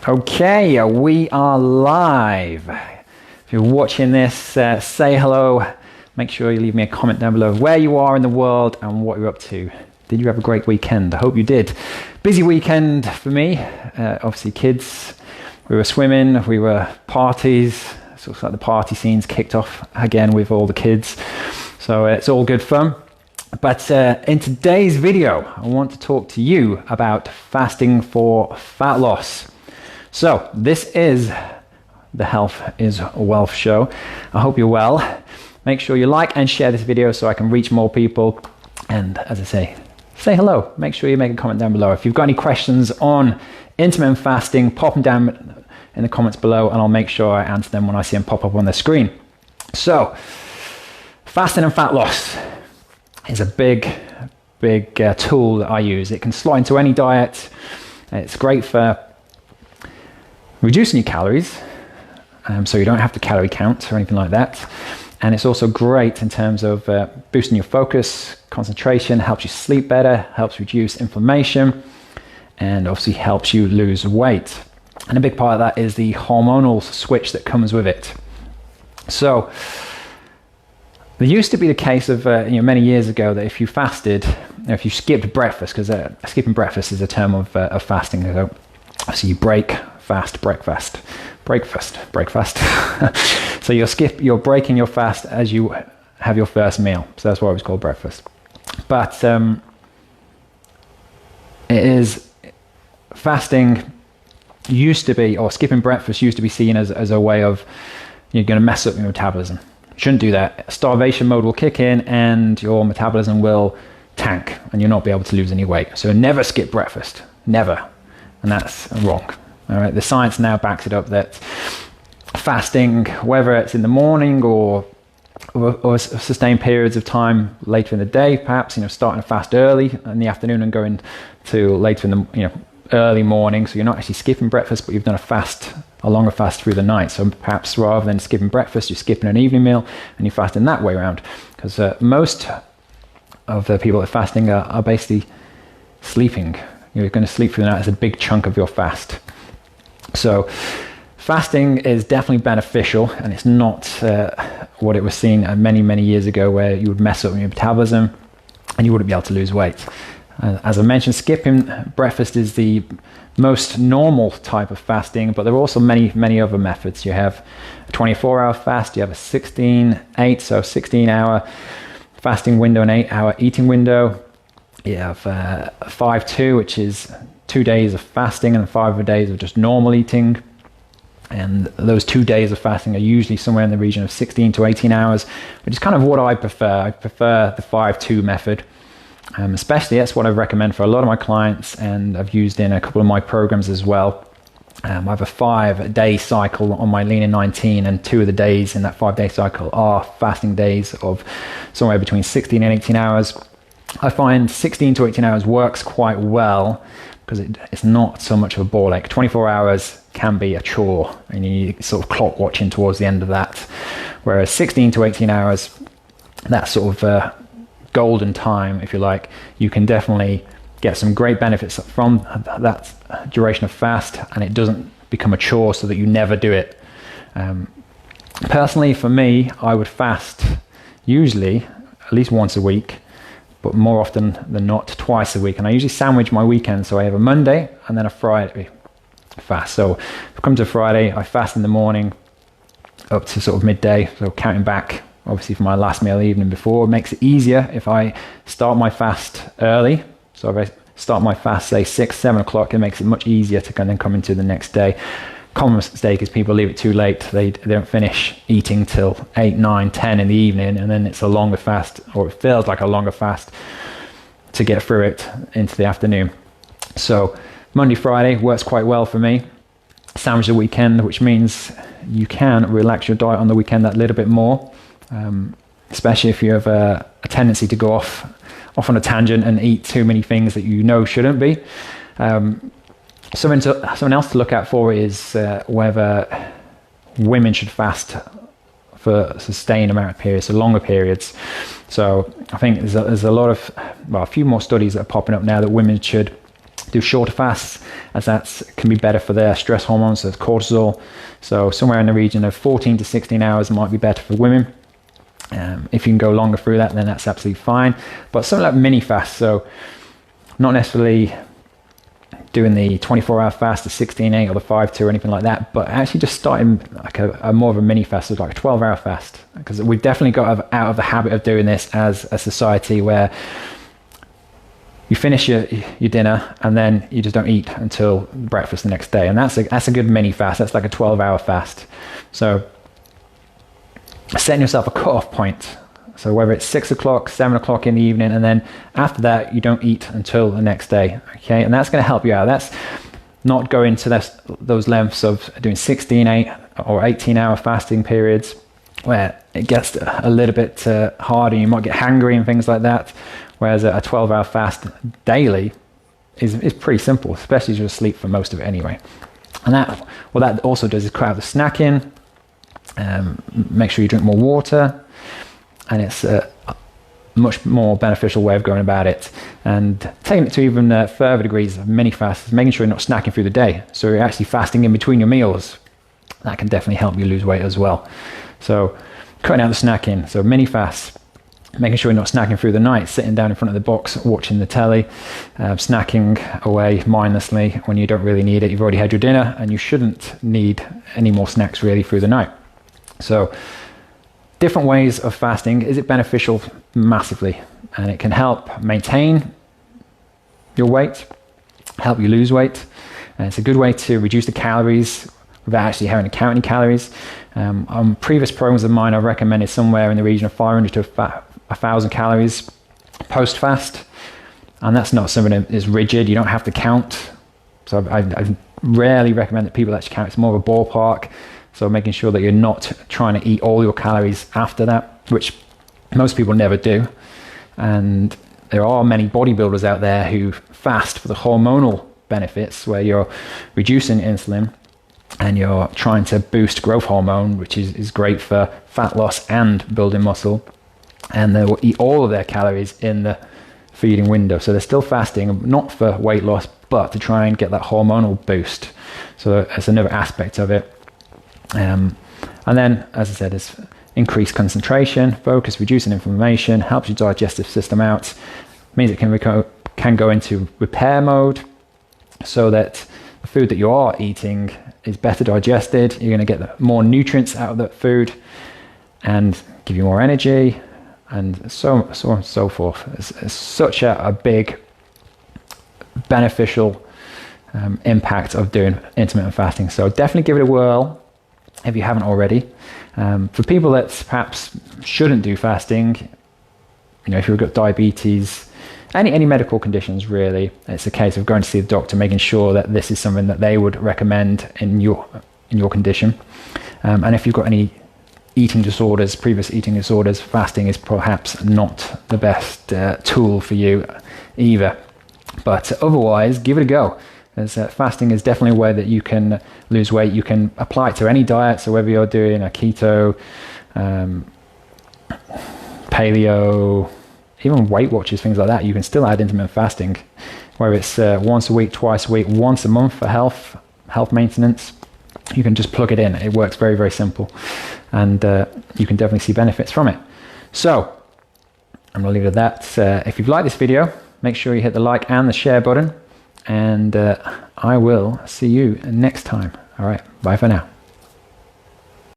Okay, we are live. If you're watching this, say hello. Make sure you leave me a comment down below where you are in the world and what you're up to. Did you have a great weekend? I hope you did. Busy weekend for me. Obviously kids, we were swimming, we were parties. So it's like the party scene's kicked off again with all the kids. So it's all good fun. But in today's video, I want to talk to you about fasting for fat loss. So this is the Health is Wealth show. I hope you're well. Make sure you like and share this video so I can reach more people. And as I say hello. Make sure you make a comment down below. If you've got any questions on intermittent fasting, pop them down in the comments below and I'll make sure I answer them when I see them pop up on the screen. So, fasting and fat loss is a big tool that I use. It can slot into any diet. It's great for reducing your calories, so you don't have to calorie count or anything like that. And it's also great in terms of boosting your focus, concentration, helps you sleep better, helps reduce inflammation, and obviously helps you lose weight. And a big part of that is the hormonal switch that comes with it. So there used to be the case of many years ago that if you fasted, if you skipped breakfast, because skipping breakfast is a term of fasting. So you break fast, breakfast. So you're breaking your fast as you have your first meal. So that's why it was called breakfast. But fasting used to be, or skipping breakfast used to be seen as a way of, you're going to mess up your metabolism. Shouldn't do that. Starvation mode will kick in and your metabolism will tank and you'll not be able to lose any weight. So never skip breakfast. Never. And that's wrong. All right. The science now backs it up that fasting, whether it's in the morning or sustained periods of time later in the day, perhaps, starting to fast early in the afternoon and going to later in the, early morning. So you're not actually skipping breakfast, but you've done a longer fast through the night. So perhaps rather than skipping breakfast, you're skipping an evening meal and you fast in that way around. Because most of the people that are fasting are basically sleeping. You're going to sleep through the night as a big chunk of your fast. So fasting is definitely beneficial, and it's not what it was seen many years ago where you would mess up your metabolism and you wouldn't be able to lose weight. As I mentioned, skipping breakfast is the most normal type of fasting, but there are also many other methods. You have a 24-hour fast, you have a 16-8, so 16-hour fasting window and 8-hour eating window. You have 5-2, which is 2 days of fasting and 5 days of just normal eating. And those 2 days of fasting are usually somewhere in the region of 16 to 18 hours, which is kind of what I prefer. I prefer the 5-2 method. Especially that's what I recommend for a lot of my clients, and I've used in a couple of my programs as well. I have a 5-day cycle on my Lean in 19, and 2 of the days in that 5-day cycle are fasting days of somewhere between 16 and 18 hours. I find 16 to 18 hours works quite well because it's not so much of a ball ache. 24 hours can be a chore and you sort of clock watching towards the end of that. Whereas 16 to 18 hours, that sort of golden time, if you like, you can definitely get some great benefits from that duration of fast, and it doesn't become a chore so that you never do it. Personally, for me, I would fast usually at least once a week, but more often than not twice a week. And I usually sandwich my weekends, so I have a Monday and then a Friday fast. So if I come to Friday, I fast in the morning up to sort of midday, so counting back obviously for my last meal the evening before. It makes it easier if I start my fast early. So if I start my fast, say 6-7 o'clock, it makes it much easier to then come into the next day. Common mistake is people leave it too late. They don't finish eating till 8, 9, 10 in the evening, and then it's a longer fast, or it feels like a longer fast to get through it into the afternoon. So Monday, Friday works quite well for me. Sandwich the weekend, which means you can relax your diet on the weekend that little bit more. Especially if you have a tendency to go off on a tangent and eat too many things that you know shouldn't be. Something else to look out for is whether women should fast for a sustained amount of periods, so longer periods. So I think there's a lot of, a few more studies that are popping up now that women should do shorter fasts, as that can be better for their stress hormones, so cortisol. So somewhere in the region of 14 to 16 hours might be better for women. If you can go longer through that, then that's absolutely fine. But something like mini fast, so not necessarily doing the 24-hour fast, the 16-8 or the 5-2 or anything like that, but actually just starting like a more of a mini fast, so like a 12-hour fast, because we've definitely got out of the habit of doing this as a society, where you finish your dinner and then you just don't eat until breakfast the next day, and that's a good mini fast. That's like a 12-hour fast. So setting yourself a cut-off point, so whether it's 6 o'clock, 7 o'clock in the evening, and then after that you don't eat until the next day, okay? And that's going to help you out. That's not going to those lengths of doing 16-8 or 18-hour fasting periods, where it gets a little bit hard and you might get hangry and things like that. Whereas a 12-hour fast daily is pretty simple, especially as you're asleep for most of it anyway. And what that also does is cut out the snacking, make sure you drink more water, and it's a much more beneficial way of going about it. And taking it to even further degrees of mini fasts, making sure you're not snacking through the day, so you're actually fasting in between your meals. That can definitely help you lose weight as well. So cutting out the snacking, so mini fasts, making sure you're not snacking through the night, sitting down in front of the box, watching the telly, snacking away mindlessly when you don't really need it. You've already had your dinner and you shouldn't need any more snacks really through the night. So different ways of fasting. Is it beneficial? Massively. And it can help maintain your weight, help you lose weight. And it's a good way to reduce the calories without actually having to count any calories. On previous programs of mine, I've recommended somewhere in the region of 500 to 1,000 calories post-fast. And that's not something that is rigid. You don't have to count. So I rarely recommend that people actually count. It's more of a ballpark. So making sure that you're not trying to eat all your calories after that, which most people never do. And there are many bodybuilders out there who fast for the hormonal benefits, where you're reducing insulin and you're trying to boost growth hormone, which is great for fat loss and building muscle. And they will eat all of their calories in the feeding window. So they're still fasting, not for weight loss, but to try and get that hormonal boost. So that's another aspect of it. And then, as I said, it's increased concentration, focus, reducing inflammation, helps your digestive system out, means it can go into repair mode, so that the food that you are eating is better digested. You're going to get more nutrients out of that food and give you more energy, and so on and so forth. It's such a big beneficial impact of doing intermittent fasting. So definitely give it a whirl if you haven't already. For people that perhaps shouldn't do fasting, if you've got diabetes, any medical conditions really, it's a case of going to see the doctor, making sure that this is something that they would recommend in your condition. And if you've got any eating disorders, previous eating disorders, fasting is perhaps not the best tool for you either. But otherwise, give it a go. As fasting is definitely a way that you can lose weight. You can apply it to any diet, so whether you're doing a keto, paleo, even Weight Watchers, things like that, you can still add intermittent fasting, whether it's once a week, twice a week, once a month for health maintenance. You can just plug it in. It works very, very simple, and you can definitely see benefits from it. So I'm going to leave it at that. If you've liked this video, make sure you hit the like and the share button, and I will see you next time. All right, bye for now.